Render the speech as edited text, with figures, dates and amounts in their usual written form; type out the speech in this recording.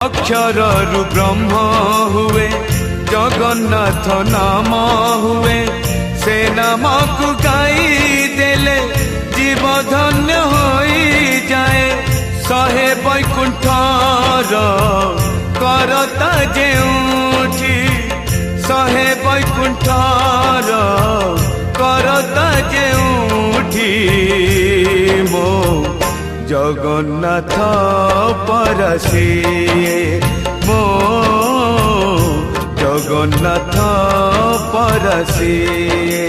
अक्षरु ब्रह्म हुए जगन्नाथ नाम हुए से नाम को गाई देले जीव धन्य हो जाए सहे वैकुंठर करता जेउठी सहे वैकुंठर करता जेउठी मो जगन्नाथ परसिए मो जगन्नाथ परसिए।